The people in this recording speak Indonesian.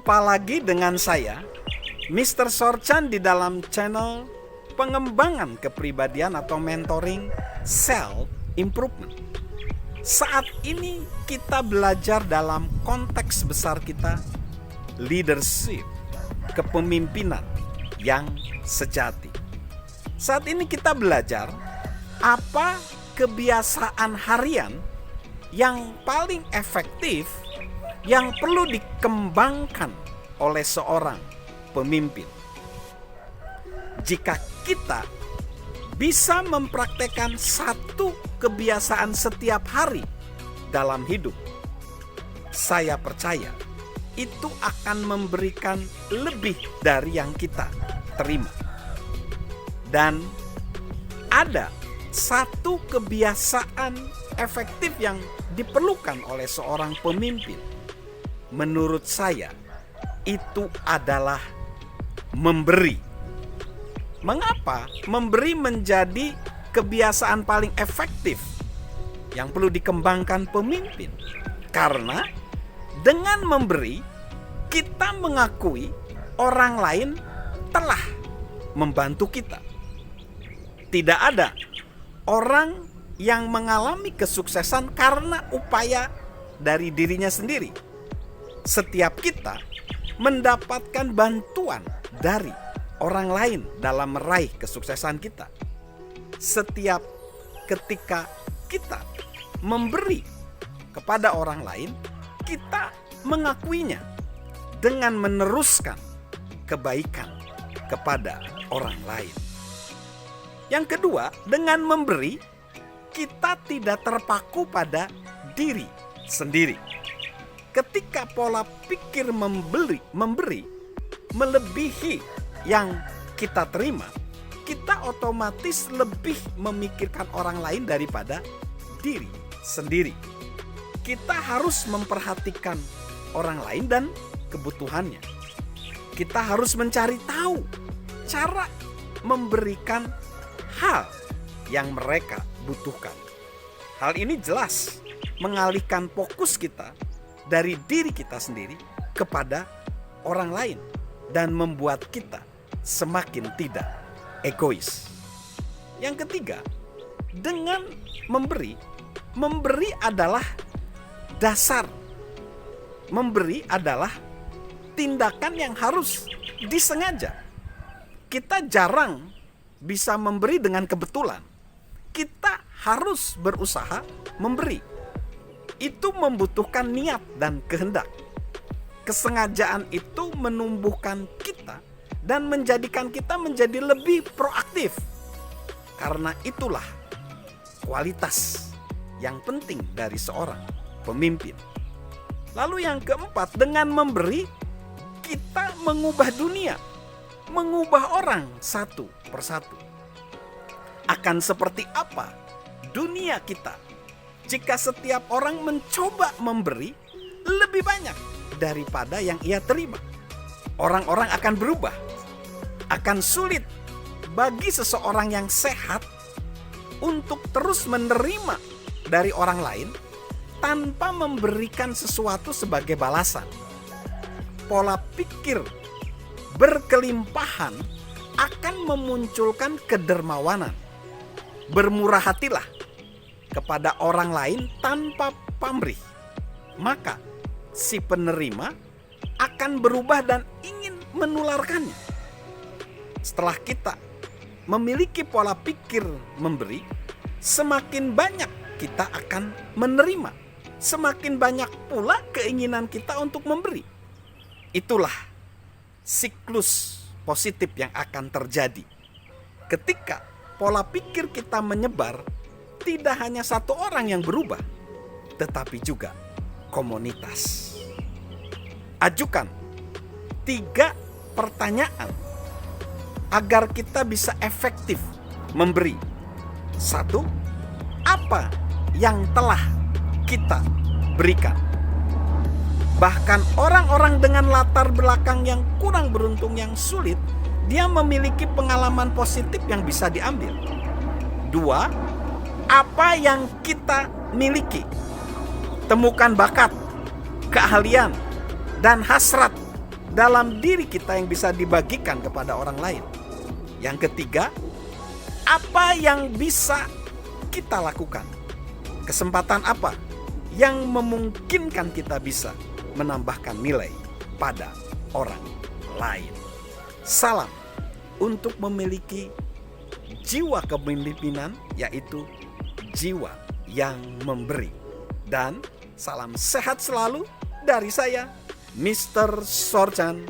Jumpa lagi dengan saya, Mr. Sorchan, di dalam channel pengembangan kepribadian atau mentoring self improvement. Saat ini kita belajar dalam konteks besar kita, leadership, kepemimpinan yang sejati. Saat ini kita belajar apa kebiasaan harian yang paling efektif yang perlu dikembangkan oleh seorang pemimpin. Jika kita bisa mempraktekkan satu kebiasaan setiap hari dalam hidup, saya percaya itu akan memberikan lebih dari yang kita terima. Dan ada satu kebiasaan efektif yang diperlukan oleh seorang pemimpin. Menurut saya, itu adalah memberi. Mengapa memberi menjadi kebiasaan paling efektif yang perlu dikembangkan pemimpin? Karena dengan memberi, kita mengakui orang lain telah membantu kita. Tidak ada orang yang mengalami kesuksesan karena upaya dari dirinya sendiri. Setiap kita mendapatkan bantuan dari orang lain dalam meraih kesuksesan kita. Setiap ketika kita memberi kepada orang lain, kita mengakuinya dengan meneruskan kebaikan kepada orang lain. Yang kedua, dengan memberi, kita tidak terpaku pada diri sendiri. Ketika pola pikir memberi melebihi yang kita terima, kita otomatis lebih memikirkan orang lain daripada diri sendiri. Kita harus memperhatikan orang lain dan kebutuhannya. Kita harus mencari tahu cara memberikan hal yang mereka butuhkan. Hal ini jelas mengalihkan fokus kita dari diri kita sendiri kepada orang lain dan membuat kita semakin tidak egois. Yang ketiga, dengan memberi adalah dasar. Memberi adalah tindakan yang harus disengaja. Kita jarang bisa memberi dengan kebetulan. Kita harus berusaha memberi. Itu membutuhkan niat dan kehendak. Kesengajaan itu menumbuhkan kita dan menjadikan kita menjadi lebih proaktif. Karena itulah kualitas yang penting dari seorang pemimpin. Lalu yang keempat, dengan memberi kita mengubah dunia, mengubah orang satu persatu. Akan seperti apa dunia kita jika setiap orang mencoba memberi lebih banyak daripada yang ia terima? Orang-orang akan berubah. Akan sulit bagi seseorang yang sehat untuk terus menerima dari orang lain tanpa memberikan sesuatu sebagai balasan. Pola pikir berkelimpahan akan memunculkan kedermawanan. Bermurah hatilah kepada orang lain tanpa pamrih, maka si penerima akan berubah dan ingin menularkannya. Setelah kita memiliki pola pikir memberi, semakin banyak kita akan menerima, semakin banyak pula keinginan kita untuk memberi. Itulah siklus positif yang akan terjadi ketika pola pikir kita menyebar. Tidak hanya satu orang yang berubah, tetapi juga komunitas. Ajukan 3 pertanyaan agar kita bisa efektif memberi. 1. Apa yang telah kita berikan? Bahkan orang-orang dengan latar belakang yang kurang beruntung, yang sulit, dia memiliki pengalaman positif yang bisa diambil. 2. Apa yang kita miliki? Temukan bakat, keahlian, dan hasrat dalam diri kita yang bisa dibagikan kepada orang lain? Yang ketiga, apa yang bisa kita lakukan? Kesempatan apa yang memungkinkan kita bisa menambahkan nilai pada orang lain? Salam untuk memiliki jiwa kepemimpinan, yaitu jiwa yang memberi. Dan salam sehat selalu dari saya, Mr. Sorjan